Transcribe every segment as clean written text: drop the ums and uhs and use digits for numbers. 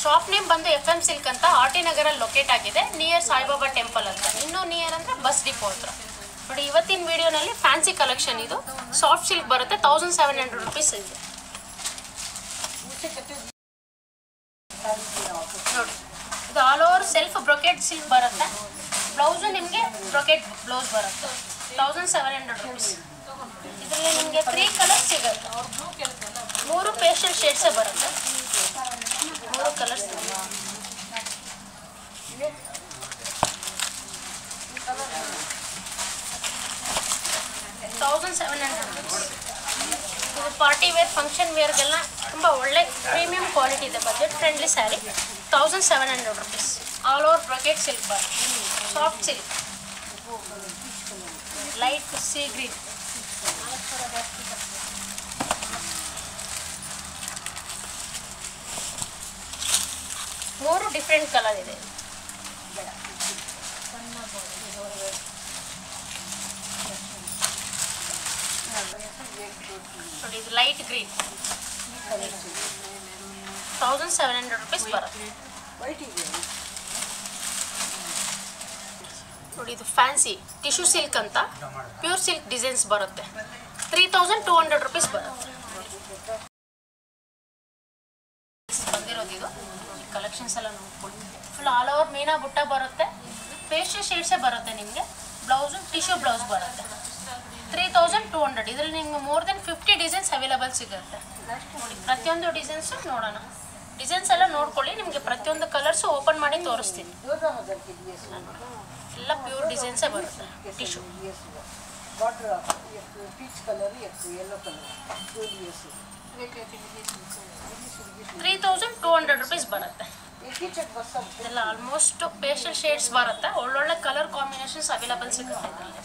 Shop name ಬಂದು FM silk ಅಂತ RT ನಗರಲ್ಲಿ locate ಆಗಿದೆ, ನಿಯರ್ ಸಾಯಿಬಾಬಾ ಟೆಂಪಲ್ ಅಂತ. ಇನ್ನೂ ನಿಯರ್ ಅಂದರೆ ಬಸ್ ಡಿಪೋ ಹತ್ರ. ನೋಡಿ, ಇವತ್ತಿನ ವಿಡಿಯೋನಲ್ಲಿ ಫ್ಯಾನ್ಸಿ ಕಲೆಕ್ಷನ್. ಇದು ಸಾಫ್ಟ್ ಸಿಲ್ಕ್ ಬರುತ್ತೆ, 1700 ರುಪೀಸ್ ಇದೆ. ನೋಡಿ, ಇದು all over self brocade silk ಬರುತ್ತೆ. ಬ್ಲೌಸು ನಿಮಗೆ ಬ್ರೊಕೆಟ್ ಬ್ಲೌಸ್ ಬರುತ್ತೆ, 1700 ರುಪೀಸ್. ಇದರಲ್ಲಿ ನಿಮಗೆ 3 ಕಲರ್ಸ್ ಸಿಗುತ್ತೆ. 3 ಪೇಸ್ಟಲ್ ಶೇಡ್ಸೇ ಬರುತ್ತೆ. 3 ಕಲರ್ಸ್. 1700 ರುಪೀಸ್. ಇದು ಪಾರ್ಟಿ ವೇರ್, ಫಂಕ್ಷನ್ ವೇರ್ಗೆಲ್ಲ ತುಂಬ ಒಳ್ಳೆ ಪ್ರೀಮಿಯಂ ಕ್ವಾಲಿಟಿ ಇದೆ. Budget friendly sari, 1700 rupees. All over brocade silk ಬರುತ್ತೆ, soft silk, light sea green. ಮೂರು ಡಿಫ್ರೆಂಟ್ ಕಲರ್ ಇದೆ. ನೋಡಿ, ಇದು ಲೈಟ್ ಗ್ರೀನ್, 1700 ರುಪೀಸ್ ಬರುತ್ತೆ. ನೋಡಿ, ಇದು ಫ್ಯಾನ್ಸಿ ಟಿಶ್ಯೂ ಸಿಲ್ಕ್ ಅಂತ ಪ್ಯೂರ್ ಸಿಲ್ಕ್ ಡಿಸೈನ್ಸ್ ಬರುತ್ತೆ, 3200 ರುಪೀಸ್ ಬರುತ್ತೆ. ಬಂದಿರೋದು ಇದು ಕಲೆಕ್ಷನ್ಸ್ ಎಲ್ಲ ನೋಡ್ಕೊಳ್ಳಿ. ಫುಲ್ ಆಲ್ ಓವರ್ ಮೀನಾ ಬುಟ್ಟ ಬರುತ್ತೆ, ಪೇಸ್ಟಲ್ ಶೇಡ್ಸೇ ಬರುತ್ತೆ. ನಿಮಗೆ ಬ್ಲೌಸು ಟಿಶ್ಯೂ ಬ್ಲೌಸ್ ಬರುತ್ತೆ, 3200. ಇದರಲ್ಲಿ ನಿಮ್ಗೆ ಮೋರ್ ದೆನ್ 50 ಡಿಸೈನ್ಸ್ ಅವೈಲೇಬಲ್ ಸಿಗುತ್ತೆ. ನೋಡಿ, ಪ್ರತಿಯೊಂದು ಡಿಸೈನ್ಸು ನೋಡೋಣ. ಡಿಸೈನ್ಸ್ ಎಲ್ಲ ನೋಡ್ಕೊಳ್ಳಿ, ನಿಮಗೆ ಪ್ರತಿಯೊಂದು ಕಲರ್ಸು ಓಪನ್ ಮಾಡಿ ತೋರಿಸ್ತೀನಿ. ಎಲ್ಲ ಪ್ಯೂರ್ ಡಿಸೈನ್ಸೇ ಬರುತ್ತೆ. ಟಿಶ್ಯೂ 3200 ರುಪೀಸ್ ಬರುತ್ತೆ. ಇದೆಲ್ಲ ಆಲ್ಮೋಸ್ಟ್ ಪೇಸ್ಟಲ್ ಶೇಡ್ಸ್ ಬರುತ್ತೆ. ಒಳ್ಳೊಳ್ಳೆ ಕಲರ್ ಕಾಂಬಿನೇಷನ್ಸ್ ಅವೈಲೇಬಲ್ ಸಿಗುತ್ತೆ ಇದರಲ್ಲಿ.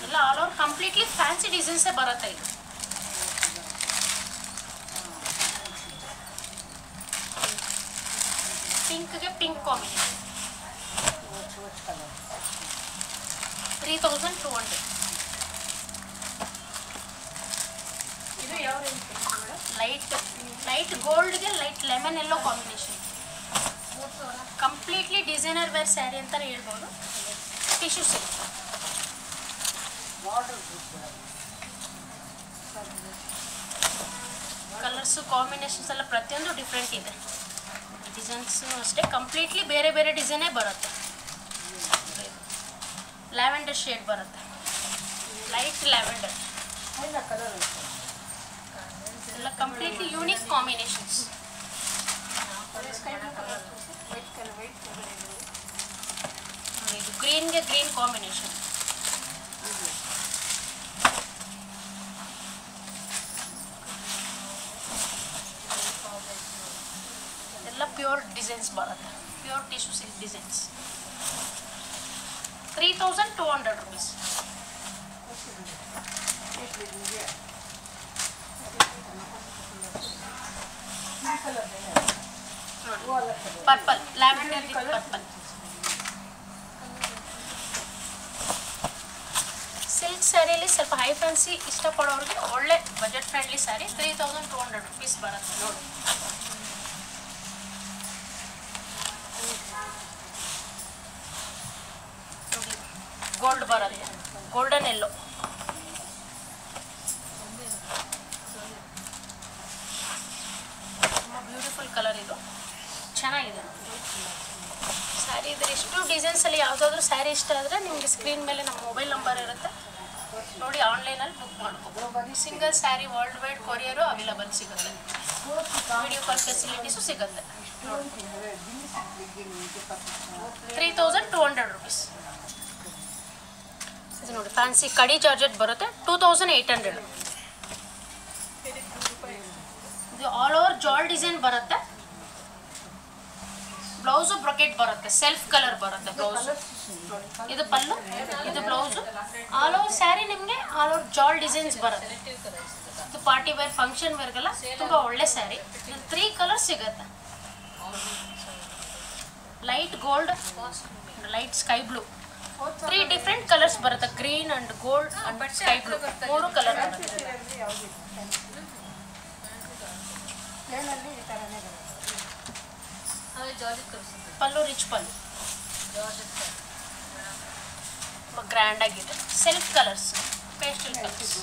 ಎಲ್ಲ ಆಲ್ ಓವರ್ ಕಂಪ್ಲೀಟ್ಲಿ ಫ್ಯಾನ್ಸಿ ಡಿಸೈನ್ಸೇ ಬರುತ್ತೆ. ಇದು ಪಿಂಕ್ಗೆ ಪಿಂಕ್ ಕಾಂಬಿನೇಷನ್, 3200. ಇದು ಯಾವ ಲೈಟ್ ಗೋಲ್ಡ್ಗೆ light lemon yellow combination. Completely designer wear sari ಅಂತಲೇ ಹೇಳ್ಬೋದು. ಟಿಶ್ಯೂ ಸಿಲ್ಕ್, ಕಲರ್ಸು ಕಾಂಬಿನೇಷನ್ಸ್ ಎಲ್ಲ ಪ್ರತಿಯೊಂದು ಡಿಫ್ರೆಂಟ್ ಇದೆ. ಡಿಸೈನ್ಸು ಅಷ್ಟೇ ಕಂಪ್ಲೀಟ್ಲಿ ಬೇರೆ ಬೇರೆ ಡಿಸೈನೇ ಬರುತ್ತೆ. ಲ್ಯಾವೆಂಡರ್ ಶೇಡ್ ಬರುತ್ತೆ, ಲೈಟ್ ಲ್ಯಾವೆಂಡರ್ ಎಲ್ಲ ಕಂಪ್ಲೀಟ್ಲಿ ಯೂನಿಕ್ ಕಾಂಬಿನೇಷನ್ಸ್. ಇದು ಗ್ರೀನ್ಗೆ ಗ್ರೀನ್ ಕಾಂಬಿನೇಷನ್. ಎಲ್ಲ ಪ್ಯೂರ್ ಡಿಸೈನ್ಸ್ ಬರುತ್ತೆ, pure tissue silk designs, 3200 rupees. Purple, lavender with purple. Silk ಸ್ಯಾರಿಯಲ್ಲಿ ಸ್ವಲ್ಪ ಹೈ ಫ್ಯಾನ್ಸಿ ಇಷ್ಟಪಡೋರಿಗೆ ಒಳ್ಳೆ ಬಜೆಟ್ ಫ್ರೆಂಡ್ಲಿ ಸ್ಯಾರಿ, 3200 ರುಪೀಸ್ ಬರುತ್ತೆ. ನೋಡಿ, ಗೋಲ್ಡ್ ಬರುತ್ತೆ, ಗೋಲ್ಡನ್ ಎಲ್ಲೋ. ತುಂಬ ಬ್ಯೂಟಿಫುಲ್ ಕಲರ್, ಇದು ಚೆನ್ನಾಗಿದೆ ಸ್ಯಾರಿ. ಇದ್ರ ಎಷ್ಟು ಡಿಸೈನ್ಸಲ್ಲಿ ಯಾವುದಾದ್ರೂ ಸ್ಯಾರಿ ಇಷ್ಟ ಆದರೆ ನಿಮಗೆ ಸ್ಕ್ರೀನ್ ಮೇಲೆ ನಮ್ಮ ಮೊಬೈಲ್ ನಂಬರ್ ಇರುತ್ತೆ, ನೋಡಿ ಆನ್ಲೈನಲ್ಲಿ ಬುಕ್ ಮಾಡ್ಕೋಬೋದು. Single sari world wide courier available ಸಿಗುತ್ತೆ, ವಿಡಿಯೋ ಕಾಲ್ ಫೆಸಿಲಿಟೀಸು ಸಿಗುತ್ತೆ. 3200 ರುಪೀಸ್. ಇದು ನೋಡಿ, ಫ್ಯಾನ್ಸಿ ಕಡಿ ಜಾರ್ಜೆಟ್ ಬರುತ್ತೆ, 2800. ಇದು ಆಲ್ ಓವರ್ ಜಾಲ್ ಡಿಸೈನ್ ಬರುತ್ತೆ. ಬ್ಲೌಸು ಬ್ರೊಕೆಟ್ ಬರುತ್ತೆ, ಸೆಲ್ಫ್ ಕಲರ್ ಬರುತ್ತೆ ಬ್ಲೌಸ್. ಇದು ಪಲ್ಲು, ಇದು ಬ್ಲೌಸು. ಆಲ್ ಓವರ್ ಸ್ಯಾರಿ ನಿಮಗೆ ಆಲ್ ಓವರ್ ಜಾಲ್ ಡಿಸೈನ್ಸ್ ಬರುತ್ತೆ. ಇದು ಪಾರ್ಟಿ ವೇರ್ ಫಂಕ್ಷನ್ ವೇರ್ಗೆಲ್ಲ ತುಂಬ ಒಳ್ಳೆ ಸ್ಯಾರಿ. 3 ಕಲರ್ಸ್ ಸಿಗುತ್ತೆ. Light gold, light sky blue, 3 different colours ಬರುತ್ತೆ. Green and gold and sky blue 3 colour ಬರುತ್ತೆ. ಪಲ್ಲು ರಿಚ್ ಪಲ್ಲು ಗ್ರ್ಯಾಂಡ್ ಆಗಿದೆ. Self colours, pastel colours.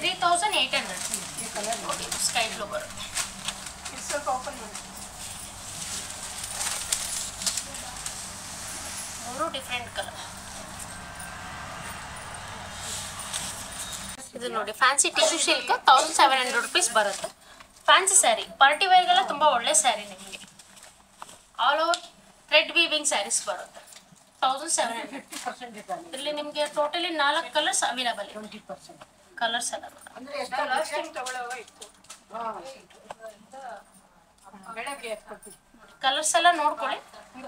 3800 sky blue ಬರುತ್ತೆ. ಮೂರು ಡಿಫ್ರೆಂಟ್ ಕಲರ್. ಇದು ನೋಡಿ ಫ್ಯಾನ್ಸಿ ಟಿಶ್ಯೂ ಸಿಲ್ಕ್ 1700 ರುಪೀಸ್ ಬರುತ್ತೆ. ಫ್ಯಾನ್ಸಿ ಸ್ಯಾರಿ, ಪಾರ್ಟಿ ವೇರ್ಗೆಲ್ಲ ತುಂಬ ಒಳ್ಳೆ ಸ್ಯಾರಿ. ನಿಮಗೆ all over thread weaving sarees ಬರುತ್ತೆ. 1700. ಇಲ್ಲಿ ನಿಮಗೆ ಟೋಟಲಿ 4 ಕಲರ್ಸ್ ಅವೈಲಬಲ್ ಇದೆ. ಕಲರ್ಸ್ ಎಲ್ಲ ಕಲರ್ಸ್ ಎಲ್ಲ ನೋಡ್ಕೊಳ್ಳಿ.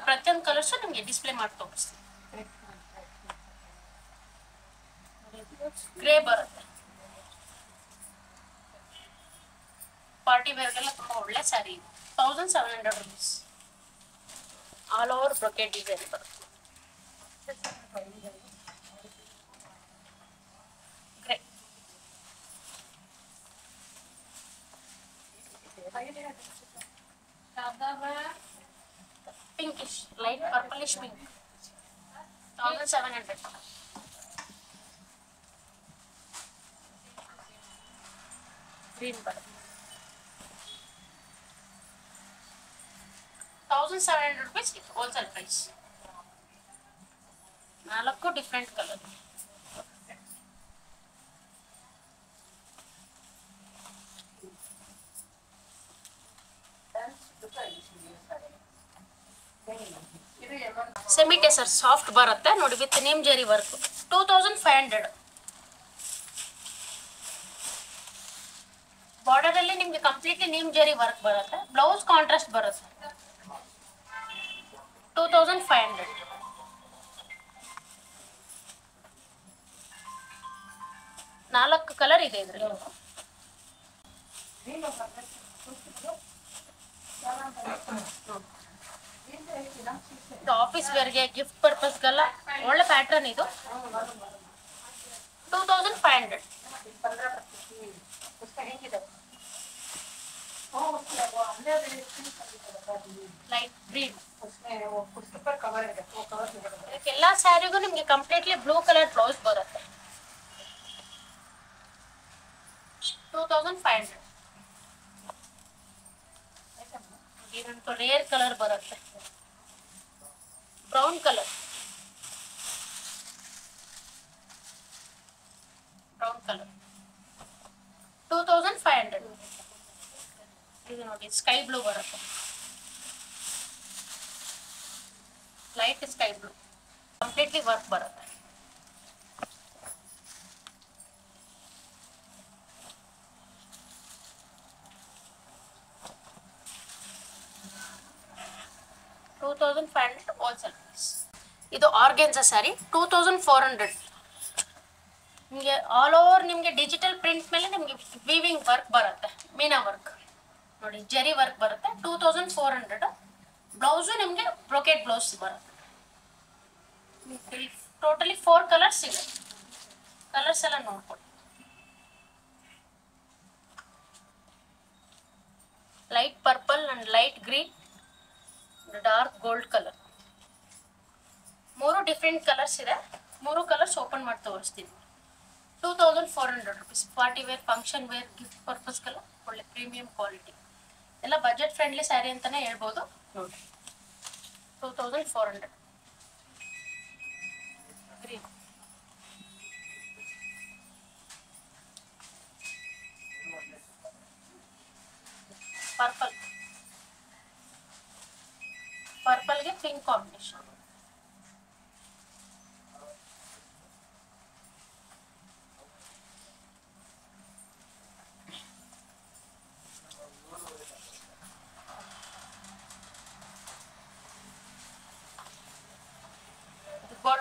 ಪ್ರತಿಯೊಂದು ಕಲರ್ಸು ನಿಮಗೆ ಡಿಸ್ಪ್ಲೇ ಮಾಡಿ ತೋರಿಸ್ತೀನಿ. ಗ್ರೇ ಬರುತ್ತೆ. ಪಾರ್ಟಿ ವೇರ್ಗೆಲ್ಲ ತುಂಬ ಒಳ್ಳೆ sari. 1700 rupees. All over brocade design ಬರುತ್ತೆ. Grey, pinkish, light purplish pink 1700. Green ಬರುತ್ತೆ 1700 rupees wholesale price. 4 different colour. Semi tussar soft ಬರುತ್ತೆ ನೋಡಿ, with neem zari work 2500. Border ಅಲ್ಲಿ ನಿಮ್ಗೆ ಕಂಪ್ಲೀಟ್ಲಿ ನೇಮ್ ಜರಿ ವರ್ಕ್ ಬರುತ್ತೆ. ಬ್ಲೌಸ್ ಕಾಂಟ್ರಾಸ್ಟ್ ಬರುತ್ತೆ. 2500. ನಾಲ್ಕು ಕಲರ್ ಇದೆ ಇದ್ರಲ್ಲಿ. ಆಫೀಸ್ ವೇರ್ಗೆ, ಗಿಫ್ಟ್ ಪರ್ಪಸ್ಗೆಲ್ಲ ಒಳ್ಳೆ ಪ್ಯಾಟರ್ನ್ ಇದು. 2500. Light green. ಎಲ್ಲ ಸ್ಯಾರಿಗೂ ನಿಮ್ಗೆ ಕಂಪ್ಲೀಟ್ಲಿ ಬ್ಲೂ ಕಲರ್ ಬ್ಲೌಸ್ ಬರುತ್ತೆ. 2500. ಇದಂತೂ ರೇರ್ ಕಲರ್ ಬರುತ್ತೆ. Brown colour, brown colour 2500. ಇದು ನೋಡಿ ಸ್ಕೈ ಬ್ಲೂ ಬರುತ್ತೆ. Light sky blue, completely work ಬರುತ್ತೆ. $2500 ಹೋಲ್ಸೇಲ್ ಪ್ರೈಸ್. ಇದು ಆರ್ಗೆನ್ಸಾ ಸ್ಯಾರಿ 2400. ನಿಮಗೆ ಆಲ್ ಓವರ್ ನಿಮಗೆ ಡಿಜಿಟಲ್ ಪ್ರಿಂಟ್ ಮೇಲೆ ನಿಮಗೆ ವೀವಿಂಗ್ ವರ್ಕ್ ಬರುತ್ತೆ. ಮೀನಾ ವರ್ಕ್ ನೋಡಿ, ಜರಿ ವರ್ಕ್ ಬರುತ್ತೆ. 2400. ಬ್ಲೌಸು ನಿಮಗೆ ಬ್ರೊಕೆಟ್ ಬ್ಲೌಸ್ ಬರುತ್ತೆ. ಟೋಟಲಿ 4 ಕಲರ್ಸ್ ಇದೆ. ಕಲರ್ಸ್ ಎಲ್ಲ ನೋಡ್ಕೊಳ್ಳಿ. Light purple and light green, dark gold colour. 3 different colours ಇದೆ. 3 ಕಲರ್ಸ್ ಓಪನ್ ಮಾಡಿ ತೋರಿಸ್ತೀನಿ. 2400 rupees. Party wear, function wear, gift ಪರ್ಪಸ್ಗೆಲ್ಲ ಒಳ್ಳೆ ಪ್ರೀಮಿಯಂ ಕ್ವಾಲಿಟಿ. ಎಲ್ಲ ಬಜೆಟ್ ಫ್ರೆಂಡ್ಲಿ ಸ್ಯಾರಿ ಅಂತಾನೆ ಹೇಳ್ಬೋದು ನೋಡಿ. 2400. ಗ್ರೀನ್, ಪರ್ಪಲ್, ಪರ್ಪಲ್ಗೆ ಪಿಂಕ್ ಕಾಂಬಿನೇಷನ್.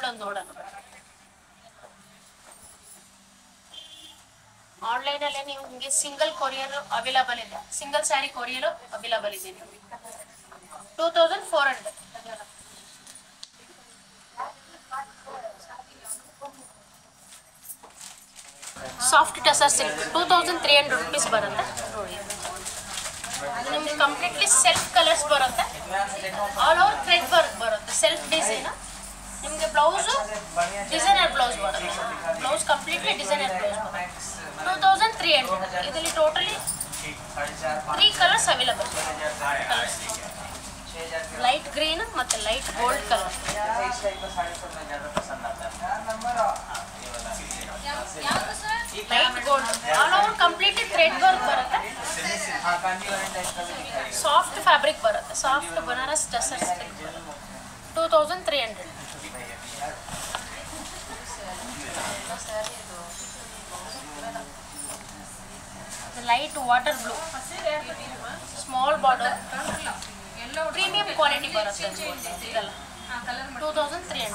ಗೋಲ್ಡ್ ಒಂದು ನೋಡೋಣ. ಆನ್ಲೈನಲ್ಲೇ ನೀವು ನಿಮಗೆ ಸಿಂಗಲ್ ಕೊರಿಯರ್ ಅವೈಲಬಲ್ ಇದೆ, ಸಿಂಗಲ್ ಸ್ಯಾರಿ ಕೊರಿಯರ್ ಅವೈಲಬಲ್ ಇದೆ. 2400. ಸಾಫ್ಟ್ ಟಸರ್ ಸಿಲ್ಕ್ 2300 rupees ಬರುತ್ತೆ ನೋಡಿ. ನಿಮ್ಗೆ ಕಂಪ್ಲೀಟ್ಲಿ ಸೆಲ್ಫ್ ಕಲರ್ಸ್ ಬರುತ್ತೆ, ಆಲ್ ಓವರ್ ಥ್ರೆಡ್ ವರ್ಕ್ ಬರುತ್ತೆ, ಸೆಲ್ಫ್ ಡಿಸೈನ್. ನಿಮಗೆ ಬ್ಲೌಸು ಡಿಸೈನರ್ ಬ್ಲೌಸ್ ಬರುತ್ತೆ, ಬ್ಲೌಸ್ ಕಂಪ್ಲೀಟ್ಲಿ ಡಿಸೈನರ್ ಬ್ಲೌಸ್ ಬರುತ್ತೆ. 2300. ಇದರಲ್ಲಿ totally 3 colours available. Colours light green ಮತ್ತು light gold colour. Light gold all over completely thread work ಬರುತ್ತೆ, soft fabric ಬರುತ್ತೆ, soft Banaras tussar silk. 2300. Light water blue, small border, premium quality ಬರುತ್ತೆ ಇದೆಲ್ಲ. 2300.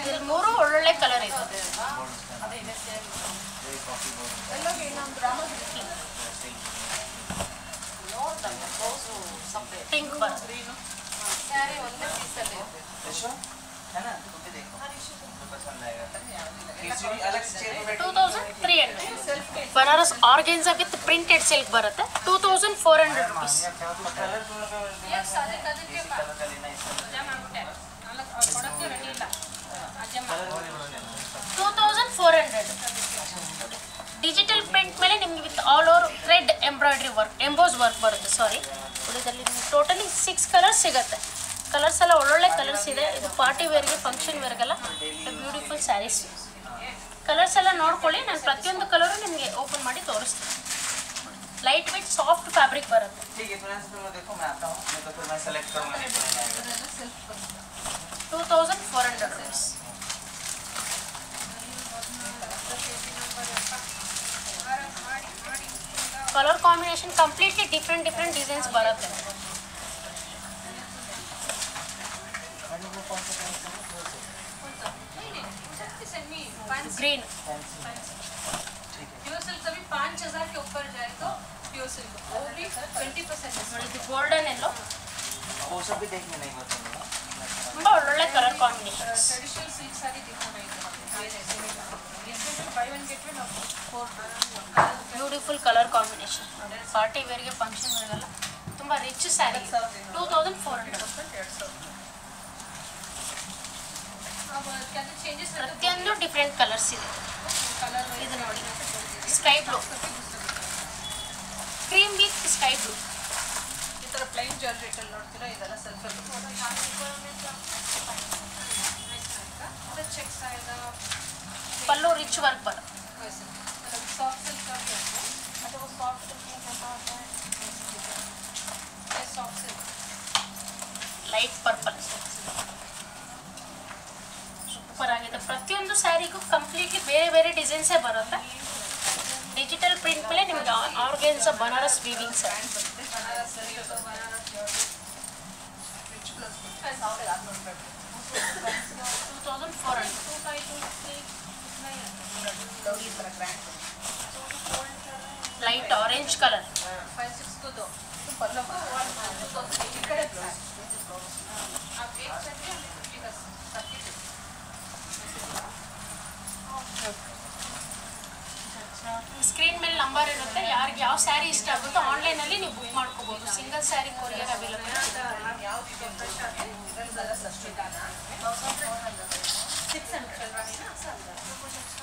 ಇಲ್ಲಿ 3 ಒಳ್ಳೊಳ್ಳೆ colour ಇದೆ. ಪಿಂಕ್ ಬರುತ್ತೆ. 2300. Banaras organza with printed silk ಬರುತ್ತೆ. 2400 rupees. 2400. ಡಿಜಿಟಲ್ ಪ್ರಿಂಟ್ ಮೇಲೆ ನಿಮಗೆ with all over thread embroidery work, emboss work ಬರುತ್ತೆ. ಸಾರಿ, ಇದರಲ್ಲಿ ಟೋಟಲಿ 6 ಕಲರ್ಸ್ ಸಿಗುತ್ತೆ. ಕಲರ್ಸ್ ಎಲ್ಲ ಒಳ್ಳೊಳ್ಳೆ ಕಲರ್ಸ್ ಇದೆ. ಇದು ಪಾರ್ಟಿ ವೇರ್ಗೆ, ಫಂಕ್ಷನ್ ವೇರ್ಗೆಲ್ಲ ಬ್ಯೂಟಿಫುಲ್ ಸ್ಯಾರೀಸ್. ಕಲರ್ಸ್ ಎಲ್ಲ ನೋಡ್ಕೊಳ್ಳಿ, ನಾನು ಪ್ರತಿಯೊಂದು ಕಲರು ನಿಮಗೆ ಓಪನ್ ಮಾಡಿ ತೋರಿಸ್ತೀನಿ. ಲೈಟ್ ವೇಟ್ ಸಾಫ್ಟ್ ಫ್ಯಾಬ್ರಿಕ್ ಬರುತ್ತೆ. 2400 rupees. Colour combination completely different designs ಬರುತ್ತೆ. ग्रीन प्योर सिल्क अभी 5000 के ऊपर जाए तो प्योर सिल्क वो भी 20% गोल्डन येलो वो सब भी देखने नहीं होते ತುಂಬಾ ಒಳ್ಳೆ colour combinations. Traditional silk sari दिखाना है buy one get one beautiful colour combination. Party ವೇರ್ಗೆ, ಫಂಕ್ಷನ್ ವೇರ್ಗೆಲ್ಲ ತುಂಬಾ ರಿಚ್ ಸ್ಯಾರಿ. 2400. ಪ್ರತಿಯೊಂದು ಡಿಫ್ರೆಂಟ್ ಕಲರ್ಸ್ ಇದೆ. ಇದು ನೋಡಿ, sky blue, cream with sky blue. ಈ ತರ ಪ್ಲೈನ್ ಜಾರ್ಜೆಟ್ ಅಲ್ಲಿ ನೋಡ್ತೀರಾ, ಇದೆಲ್ಲ ಸ್ವಲ್ಪ ಚೆಕ್ಸ್ ಆಯ್ತಾ ಪಲ್ಲು ರಿಚ್ ವರ್ಕ್ ಬರುತ್ತೆ. सॉफ्ट सिल्क का भी आता है, ಅದು ಸಾಫ್ಟ್ ಸಿಲ್ಕ್ ये soft silk light purple super ಆಗಿದೆ. ಪ್ರತಿಯೊಂದು ಸ್ಯಾರಿಗೂ ಕಂಪ್ಲೀಟ್ಲಿ ಬೇರೆ ಬೇರೆ ಡಿಸೈನ್ಸೇ ಬರುತ್ತೆ. ಡಿಜಿಟಲ್ ಪ್ರಿಂಟ್ ಮೇಲೆ ನಿಮಗೆ organza Banaras weaving sari. 2400. Light orange colour 5-6 को दो तो पल्लू इकडे आप एक चाहिए 50 ಸ್ಕ್ರೀನ್ ಮೇಲೆ ನಂಬರ್ ಇರುತ್ತೆ. ಯಾರಿಗೆ ಯಾವ ಸ್ಯಾರಿ ಇಷ್ಟ ಆಗುತ್ತೋ ಆನ್ಲೈನಲ್ಲಿ ನೀವು ಬುಕ್ ಮಾಡ್ಕೋಬಹುದು. Single sari courier available. 600